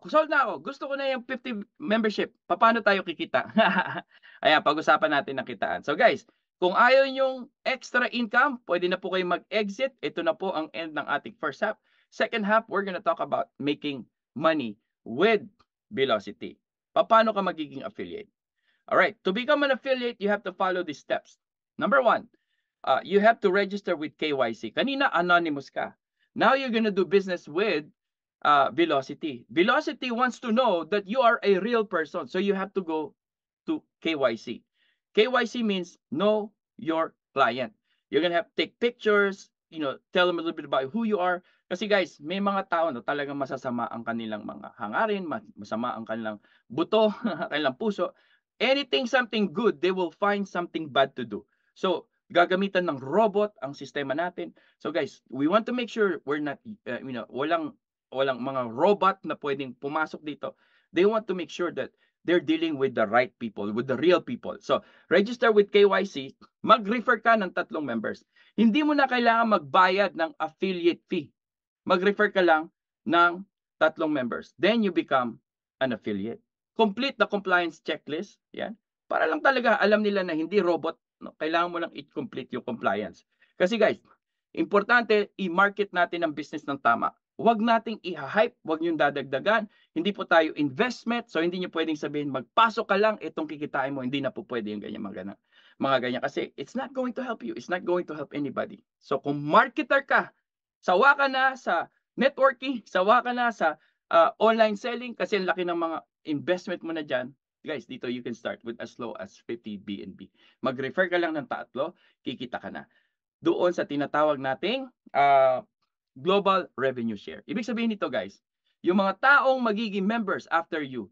Gusto ko na yung 50 membership. Paano tayo kikita? Ayan, pag-usapan natin ng kitaan. So guys, kung ayaw yung extra income, pwede na po kayo mag-exit. Ito na po ang end ng ating first half. Second half, we're gonna talk about making money with Velocity. Paano ka magiging affiliate? Alright, to become an affiliate, you have to follow these steps. Number 1, you have to register with KYC. Kanina, anonymous ka. Now, you're gonna do business with Velocity. Velocity wants to know that you are a real person. So, you have to go to KYC. KYC means know your client. You're gonna have to take pictures, tell them a little bit about who you are. Kasi guys, may mga tao na talagang masasama ang kanilang mga hangarin, masama ang kanilang buto, kanilang puso. Anything, something good, they will find something bad to do. So, gagamitan ng robot ang sistema natin. So guys, we want to make sure we're not, walang mga robot na pwedeng pumasok dito. They want to make sure that they're dealing with the right people, with the real people. So, register with KYC, mag-refer ka ng 3 members. Hindi mo na kailangan magbayad ng affiliate fee. Mag-refer ka lang ng 3 members. Then you become an affiliate. Complete the compliance checklist. Yan. Para lang talaga alam nila na hindi robot. No? Kailangan mo lang i-complete yung compliance. Kasi guys, importante i-market natin ang business ng tama. wag nating i-hype, wag niyong dadagdagan. Hindi po tayo investment, so hindi niyo pwedeng sabihin magpasok ka lang, itong kikitain mo. Hindi na po pwede yung ganyan, mga ganyan. Kasi it's not going to help you. It's not going to help anybody. So kung marketer ka, sawa ka na sa networking, sawa ka na sa online selling kasi ang laki ng mga investment mo na dyan. Guys, dito you can start with as low as 50 BNB. Mag-refer ka lang ng tatlo, kikita ka na. Doon sa tinatawag nating global revenue share. Ibig sabihin nito guys, yung mga taong magiging members after you,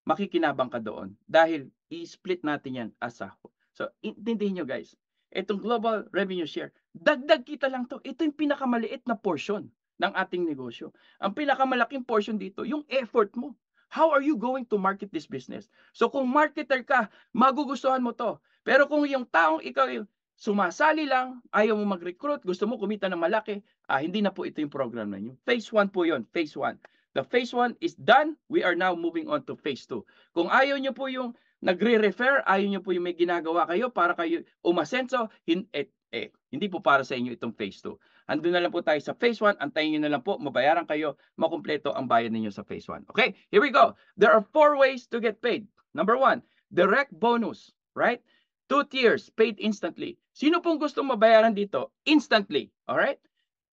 makikinabang ka doon dahil i-split natin yan as a whole. So, intindihin nyo guys, itong global revenue share, dagdag kita lang to. Ito yung pinakamaliit na portion ng ating negosyo. Ang pinakamalaking portion dito, yung effort mo. How are you going to market this business? So kung marketer ka, magugustuhan mo to. Pero kung yung taong ikaw yung sumasali lang, ayaw mo mag-recruit, gusto mo kumita ng malaki, hindi na po ito yung program na nyo. Phase 1 po yun, phase 1. The phase 1 is done. We are now moving on to phase 2. Kung ayaw nyo po yung nagre-refer, ayaw nyo po yung may ginagawa kayo para kayo umasenso, hindi po para sa inyo itong phase 2. Andun na lang po tayo sa phase 1, antayin nyo na lang po, mabayaran kayo, makumpleto ang bayad ninyo sa phase 1. Okay, here we go. There are 4 ways to get paid. Number 1, direct bonus, right? 2 tiers, paid instantly. Sino pong gustong mabayaran dito? Instantly, alright?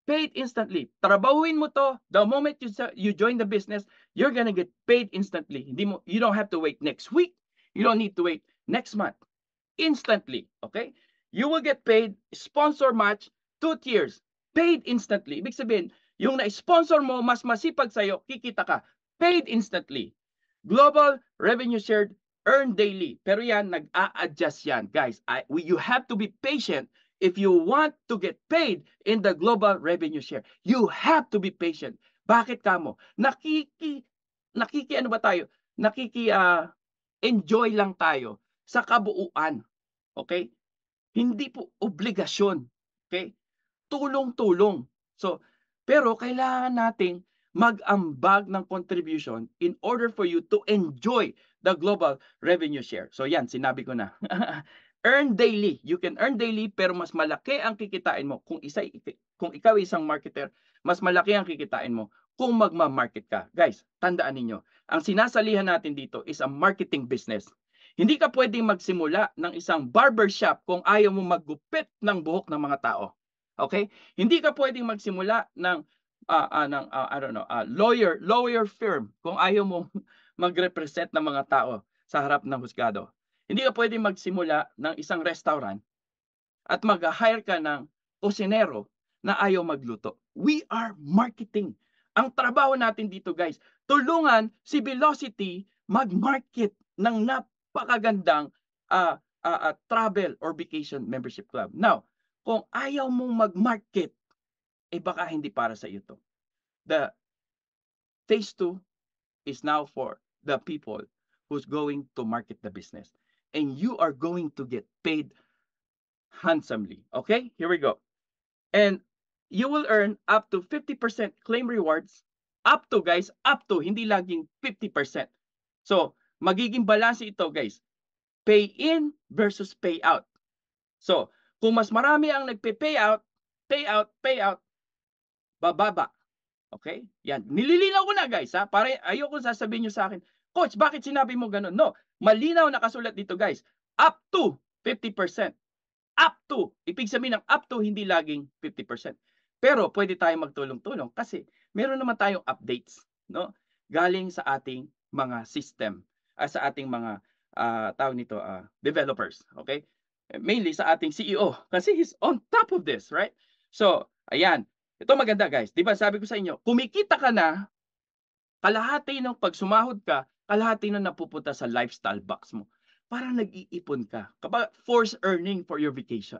Paid instantly. Trabahuin mo to, the moment you join the business, you're gonna get paid instantly. You don't have to wait next week. You don't need to wait next month. Instantly, okay? You will get paid, sponsor match, 2 tiers, paid instantly. Ibig sabihin, yung na-sponsor mo, mas masipag sa'yo, kikita ka. Paid instantly. Global revenue shared, earn daily. Pero yan, nag-a-adjust yan. Guys, you have to be patient if you want to get paid in the global revenue share. You have to be patient. Bakit kamo? Ano ba tayo? Enjoy lang tayo sa kabuuan. Okay? Hindi po obligasyon. Okay? Tulong-tulong. So, pero kailangan nating mag-ambag ng contribution in order for you to enjoy the global revenue share. So yan, sinabi ko na. Earn daily. You can earn daily pero mas malaki ang kikitain mo. Kung ikaw isang marketer, mas malaki ang kikitain mo kung magma-market ka. Guys, tandaan ninyo, ang sinasalihan natin dito is a marketing business. Hindi ka pwedeng magsimula ng isang barbershop kung ayaw mo maggupit ng buhok ng mga tao. Okay? Hindi ka pwedeng magsimula ng lawyer firm kung ayaw mo mag-represent ng mga tao sa harap ng husgado. Hindi ka pwedeng magsimula ng isang restaurant at mag-hire ka ng kusinero na ayaw magluto. We are marketing. Ang trabaho natin dito guys, tulungan si Velocity mag-market ng napakagandang travel or vacation membership club. Now, kung ayaw mong mag-market, baka hindi para sa iyo to. The phase 2 is now for the people who's going to market the business. And you are going to get paid handsomely. Okay? Here we go. And you will earn up to 50% claim rewards. Up to, guys. Up to. Hindi laging 50%. So, magiging balance ito, guys. Pay in versus pay out. So, kung mas marami ang nagpe-payout, payout, bababa. Okay? Yan. Nililinaw ko na guys ha. Para ayoko sasabihin nyo sa akin, Coach, bakit sinabi mo ganun? No. Malinaw nakasulat dito guys. Up to 50%. Up to. Ibig sabihin ng up to, hindi laging 50%. Pero pwede tayong magtulong-tulong kasi meron naman tayong updates. No? Galing sa ating mga system. Sa ating mga tawag nito, developers. Okay? Mainly sa ating CEO. Kasi he's on top of this. Right? So, ayan. Ito maganda guys. Di ba sabi ko sa inyo, kumikita ka na, kalahati ng pag sumahod ka, kalahati na napupunta sa lifestyle box mo. Parang nag-iipon ka. Kapag forced earning for your vacation.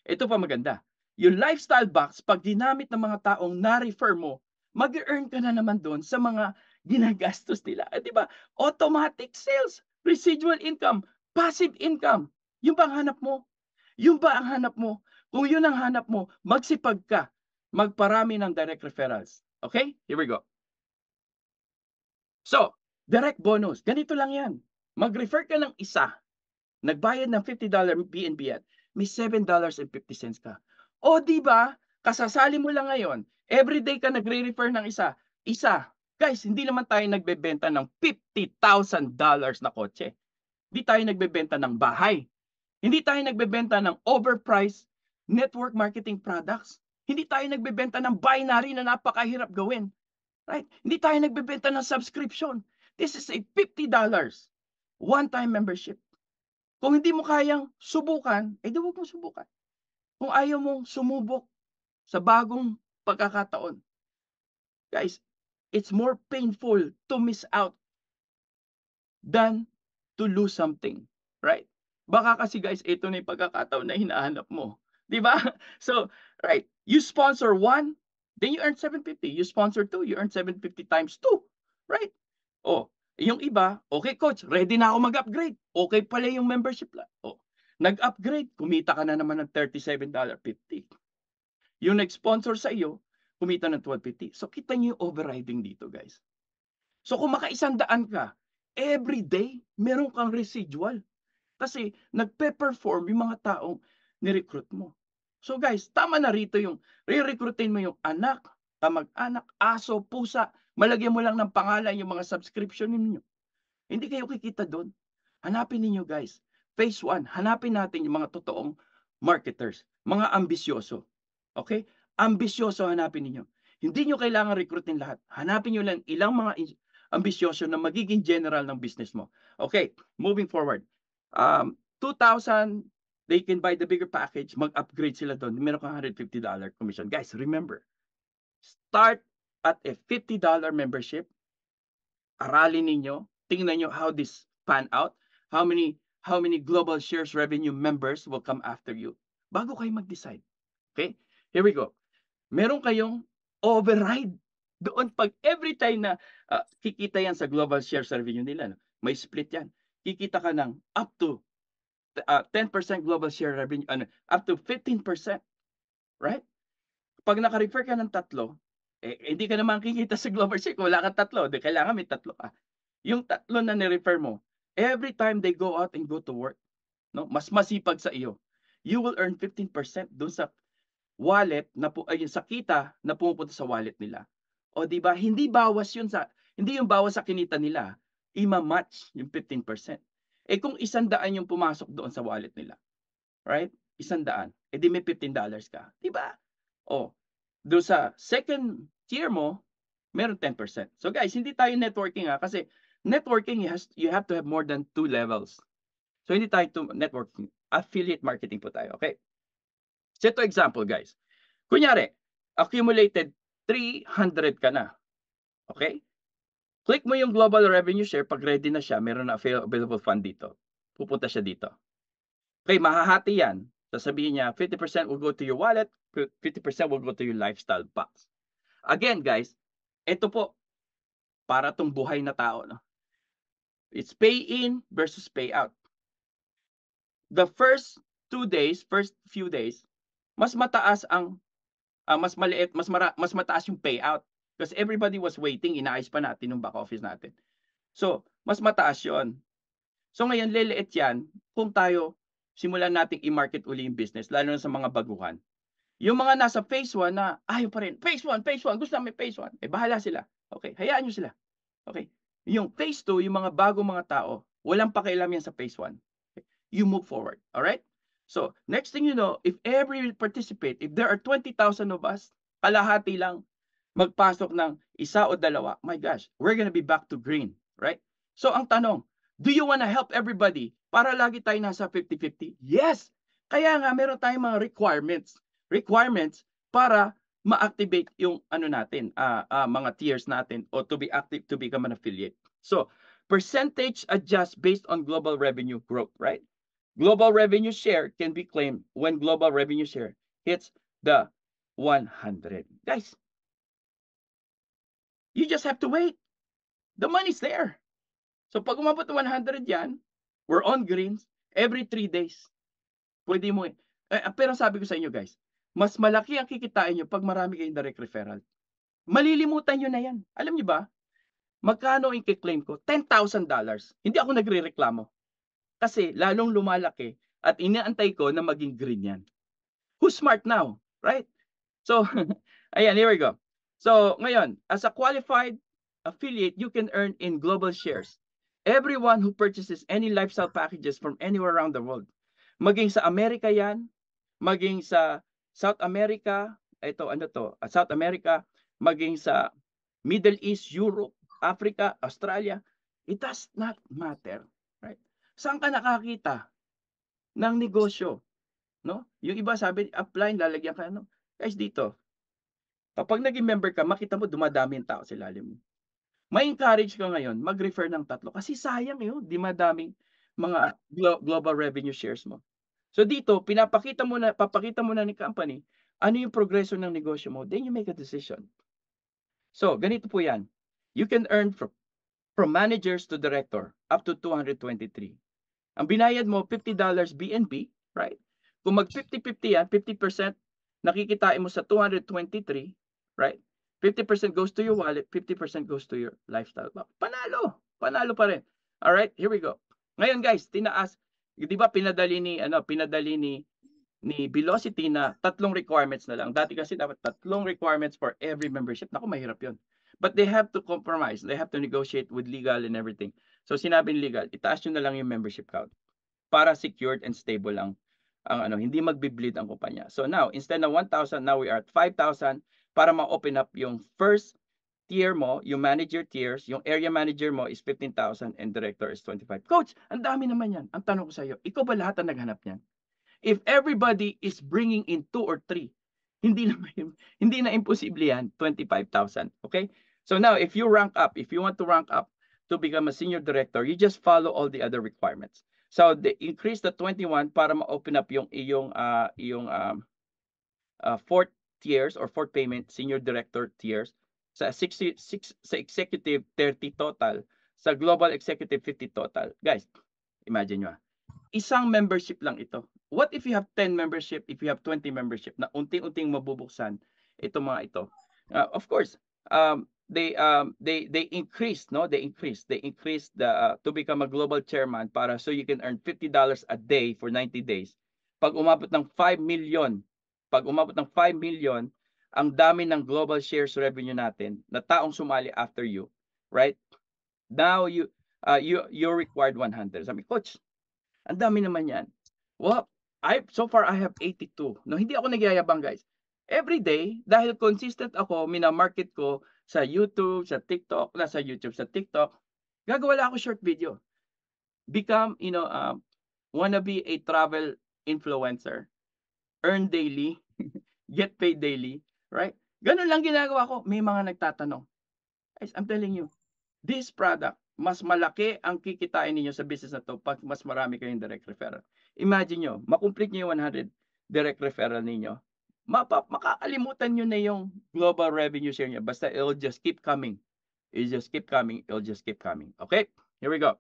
Ito pa maganda. Yung lifestyle box, pag ginamit ng mga taong na-refer mo, mag-earn ka na naman doon sa mga ginagastos nila. Di ba? Automatic sales, residual income, passive income. Yung ba ang hanap mo? Yung ba ang hanap mo? Kung yun ang hanap mo, magsipag ka. Magparami ng direct referrals. Okay? Here we go. So, direct bonus. Ganito lang yan. Mag-refer ka ng isa. Nagbayad ng $50 BNB yan. May $7.50 ka. O di ba? Kasasali mo lang ngayon. Everyday ka nagre-refer ng isa. Isa. Guys, hindi naman tayo nagbebenta ng $50,000 na kotse. Hindi tayo nagbebenta ng bahay. Hindi tayo nagbebenta ng overpriced network marketing products. Hindi tayo nagbebenta ng binary na napakahirap gawin. Right? Hindi tayo nagbebenta ng subscription. This is a $50 one-time membership. Kung hindi mo kayang subukan, eh di huwag mo subukan. Kung ayaw mong sumubok sa bagong pagkakataon, guys, it's more painful to miss out than to lose something. Right? Baka kasi guys, ito na yung pagkakataon na hinahanap mo. Di ba? So, right. You sponsor one, then you earn 750. You sponsor two, you earn 750 times two. Right? Oh, yung iba, okay coach, ready na ako mag-upgrade. Okay pala yung membership lang. Oh, nag-upgrade, kumita ka na naman ng $37.50. Yung nag-sponsor sa iyo, kumita ng $12.50. So kita niyo yung overriding dito, guys. So kung maka-100 ka, every day, meron kang residual. Kasi nagpe-perform yung mga taong ni-recruit mo. So guys, tama na rito yung re-recruitin mo yung anak, kamag-anak, aso, pusa, malagyan mo lang ng pangalan yung mga subscription ninyo. Hindi kayo kikita doon. Hanapin ninyo guys. Phase 1, hanapin natin yung mga totoong marketers, mga ambisyoso. Okay? Ambisyoso hanapin ninyo. Hindi nyo kailangan recruitin lahat. Hanapin nyo lang ilang mga ambisyoso na magiging general ng business mo. Okay, moving forward. 2,000, they can buy the bigger package, mag-upgrade sila doon. Meron kang $150 commission. Guys, remember, start at a $50 membership. Aralin ninyo, tingnan nyo how this pan out, how many global shares revenue members will come after you bago kayo mag-decide. Okay? Here we go. Meron kayong override doon pag every time na kikita yan sa global shares revenue nila. May split yan. Kikita ka ng up to 10% global share revenue, up to 15%. Right? Pag naka-refer ka ng tatlo, hindi ka naman kikita sa global share kung wala kang tatlo. Di kailangan may tatlo ka. Yung tatlo na ni-refer mo, every time they go out and go to work, no, mas masipag sa iyo, you will earn 15% doon sa wallet na sa kita na pumupunta sa wallet nila. O di ba? Hindi yung bawas sa kinita nila, ima-match yung 15%. Eh kung 100 yung pumasok doon sa wallet nila, right? 100, eh di may $15 ka, di ba? O, doon sa second tier mo, meron 10%. So guys, hindi tayo networking kasi networking you have to have more than 2 levels. So hindi tayo networking, affiliate marketing po tayo, okay? So ito example guys. Kunyari, accumulated 300 ka na. Okay? Click mo yung global revenue share pag ready na siya, meron na available fund dito. Pupunta siya dito. Okay, mahahati yan. Sasabihin niya 50% will go to your wallet, 50% will go to your lifestyle box. Again guys, ito po para tong buhay na tao, no? It's pay in versus pay out. The first few days, mas mataas ang mas maliit, mas mataas yung payout because everybody was waiting, inaayos pa natin yung back office natin. So, mas mataas 'yon. So ngayon liliit 'yan kung tayo simulan nating i-market uli yung business lalo na sa mga baguhan. Yung mga nasa phase 1 na ayaw pa rin, phase 1, gusto namin phase 1, eh bahala sila. Okay, hayaan niyo sila. Okay. Yung phase 2, yung mga bagong mga tao, walang pakialam yan sa phase 1. Okay. You move forward. All right? So, next thing you know, if every participate, if there are 20,000 of us, kalahati lang magpasok ng isa o dalawa, my gosh, we're gonna be back to green, right? So, ang tanong, do you wanna help everybody para lagi tayo nasa 50-50? Yes! Kaya nga, meron tayong mga requirements para ma-activate yung natin, mga tiers natin o to be active to become an affiliate. So, percentage adjust based on global revenue growth, right? Global revenue share can be claimed when global revenue share hits the 100. Guys, you just have to wait. The money's there. So pag umabot ng 100 yan, we're on greens every 3 days. Pwede mo pero sabi ko sa inyo guys, mas malaki ang kikitain nyo pag marami kayong direct referral. Malilimutan nyo na yan. Alam nyo ba, magkano ang i-claim ko? $10,000. Hindi ako nagre-reklamo. Kasi lalong lumalaki at inaantay ko na maging green yan. Who's smart now? Right? So, Ayan, here we go. So, ngayon, as a qualified affiliate, you can earn in global shares. Everyone who purchases any lifestyle packages from anywhere around the world, maging sa Amerika yan, maging sa South America, ito ano to, South America, maging sa Middle East, Europe, Africa, Australia, it does not matter, right? Saan ka nakakita ng negosyo, no? Yung iba sabi, apply, lalagyan ka, no? Guys, dito, kapag naging member ka, makita mo dumadami yung tao sa ilalim mo. Ma-encourage ka ngayon, mag-refer ng 3 kasi sayang yun, dumadaming mga global revenue shares mo. So dito, papakita mo na ni company, ano yung progreso ng negosyo mo, then you make a decision. So, ganito po yan. You can earn from managers to director up to 223. Ang binayad mo, $50 BNB, right? Kung mag 50-50 yan, 50% nakikitain mo sa 223, right? 50% goes to your wallet, 50% goes to your lifestyle. Panalo! Panalo pa rin. All right, here we go. Ngayon guys, tinaas, 'di ba pinadali ni Velocity na 3 requirements na lang. Dati kasi dapat 3 requirements for every membership. Naku, mahirap 'yun. But they have to compromise. They have to negotiate with legal and everything. So sinabi ni legal, itaas nyo na lang yung membership count para secured and stable lang ang ano, hindi magbi-bleed ang kumpanya. So now, instead of 1,000, now we are at 5,000 para ma-open up yung first tier mo, yung manager tiers, yung area manager mo is 15,000 and director is 25. Coach, ang dami naman yan. Ang tanong ko sa iyo, ikaw ba lahat ang naghanap niyan? If everybody is bringing in 2 or 3, hindi na imposible yan, 25,000. Okay? So now, if you want to rank up to become a senior director, you just follow all the other requirements. So they increase the 21 para ma-open up yung fourth tiers or fourth payment, senior director tiers. Sa 66 sa executive 30 total, sa global executive 50 total. Guys, imagine nyo isang membership lang ito. What if you have 10 membership, if you have 20 membership na unting-unting mabubuksan itong mga ito? Of course, they increase, no? They increase the to become a global chairman para so you can earn $50 a day for 90 days. Pag umabot ng 5 million, ang dami ng global shares revenue natin na taong sumali after you, right? Now you're required 100. Sabi, coach, ang dami naman yan. Well, so far I have 82. No, hindi ako nagyayabang, guys. Every day, dahil consistent ako, mina-market ko sa YouTube, sa TikTok, sa TikTok, gagawa lang ako short video. Become, wanna be a travel influencer. Earn daily, get paid daily, right? Ganun lang ginagawa ko. May mga nagtatanong. Guys, I'm telling you, this product, mas malaki ang kikitain ninyo sa business na to pag mas marami kayong direct referral. Imagine nyo, makomplete nyo yung 100 direct referral ninyo. Makakalimutan nyo na yung global revenue share nyo. Basta it'll just keep coming. It'll just keep coming. Okay? Here we go.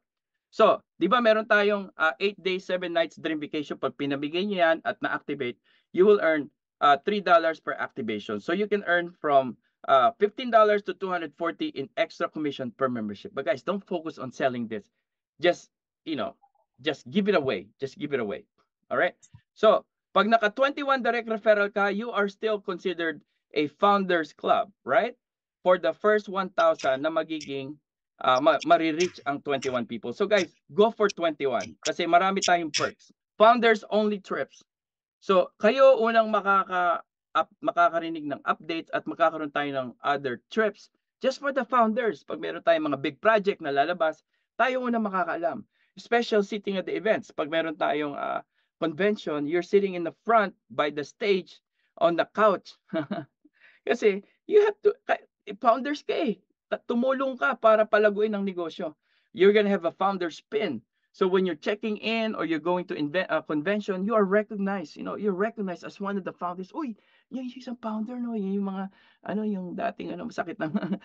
So, di ba meron tayong 8 days, 7 nights dream vacation. Pag pinabigay nyo yan at na-activate, you will earn $3 per activation. So, you can earn from $15 to $240 in extra commission per membership. But guys, don't focus on selling this. Just, just give it away. All right? So, pag naka 21 direct referral ka, you are still considered a founders club, right? For the first 1,000 na magiging marireach ang 21 people. So guys, go for 21 kasi marami tayong perks. Founders only trips. So, kayo unang makakarinig ng updates at makakaroon tayo ng other trips just for the founders. Pag meron tayong mga big project na lalabas, tayo unang makakaalam. Special sitting at the events. Pag meron tayong convention, you're sitting in the front by the stage on the couch. Kasi you have to, founders ka eh. Tumulong ka para palaguin ang negosyo. You're gonna have a founder spin. So when you're checking in or you're going to a convention, you are recognized. You're recognized as one of the founders. Uy, yung isang founder, no? Yung mga, yung dating, sakit ng,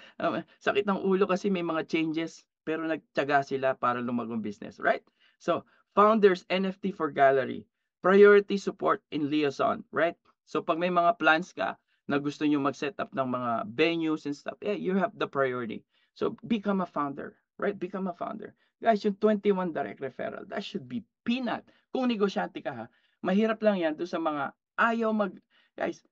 sakit ng ulo kasi may mga changes. Pero nagtiyaga sila para lumagong business, right? So, founders, NFT for gallery. Priority support in liaison, right? So, pag may mga plans ka na gusto nyo mag-set up ng mga venues and stuff, you have the priority. So, become a founder, right? Become a founder. Guys, yung 21 direct referral, that should be peanut. Kung negosyante ka ha, mahirap lang yan doon sa mga ayaw guys,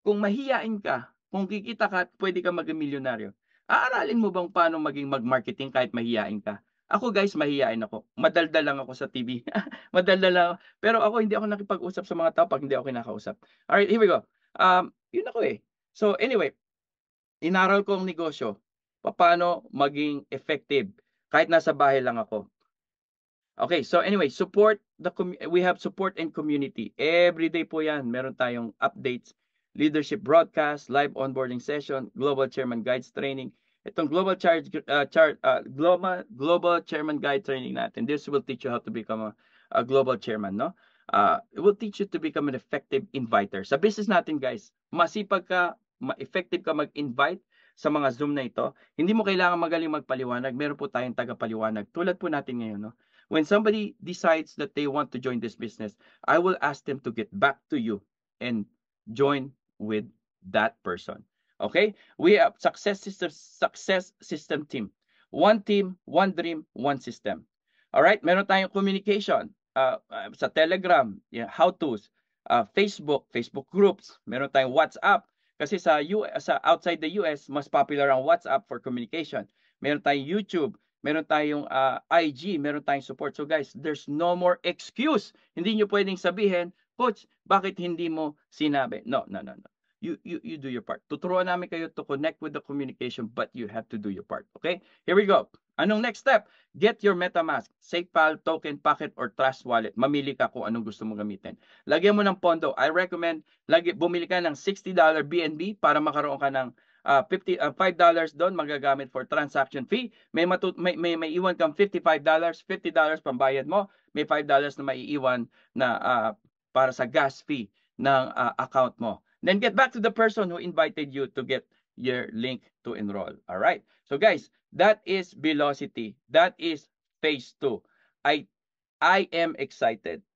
kung mahiyain ka, kung kikita ka at pwede ka maging milyonaryo, aaralin mo bang paano maging mag-marketing kahit mahiyain ka? Ako guys, mahiyain ako. Madaldal lang ako sa TV. Madaldal lang ako. Pero ako hindi ako nakipag-usap sa mga tao pag hindi ako kinakausap. Alright, here we go. Yun ako eh. So anyway, inaral ko ang negosyo. Paano maging effective kahit nasa bahay lang ako. Okay, so anyway, we have support and community. Every day po 'yan, meron tayong updates, leadership broadcast, live onboarding session, global chairman guides training. Itong global chairman guide training natin. This will teach you how to become a global chairman, no? It will teach you to become an effective inviter. Sa business natin, guys, masipag ka, effective ka mag-invite sa mga Zoom na ito. Hindi mo kailangan magaling magpaliwanag. Meron po tayong tagapaliwanag. Tulad po natin ngayon, no? When somebody decides that they want to join this business, I will ask them to get back to you and join with that person. Okay? We have success system team. One team, one dream, one system. All right? Meron tayong communication sa Telegram, how-tos, Facebook groups, meron tayong WhatsApp. Kasi sa outside the US, mas popular ang WhatsApp for communication. Meron tayong YouTube, meron tayong IG, meron tayong support. So guys, there's no more excuse. Hindi nyo pwedeng sabihin, Coach, bakit hindi mo sinabi? No. You do your part. Tuturuan namin kayo to connect with the communication, but you have to do your part. Okay? Here we go. Anong next step? Get your MetaMask, SafePal, Token, Packet, or Trust Wallet. Mamili ka kung anong gusto mong gamitin. Lagyan mo ng pondo. I recommend bumili ka ng $60 BNB para makaroon ka ng $5 doon magagamit for transaction fee. May iwan kang $55, $50 pambayad mo. May $5 na maiiwan na para sa gas fee ng account mo. Then get back to the person who invited you to get your link to enroll. All right. So guys, that is Velocity. That is phase 2. I am excited.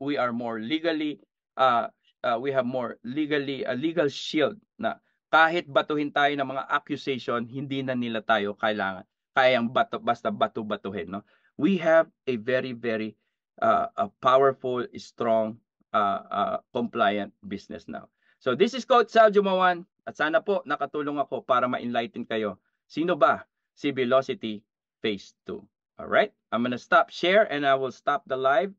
We are more legally we have more legal shield na kahit batuhin tayo ng mga accusation, hindi na nila tayo kayang basta batuhin, no? We have a very a powerful, strong, compliant business now. So this is Coach Sal Jumawan at sana po nakatulong ako para ma-enlighten kayo. Sino ba si Velocity Phase 2? All right? I'm gonna stop share and I will stop the live.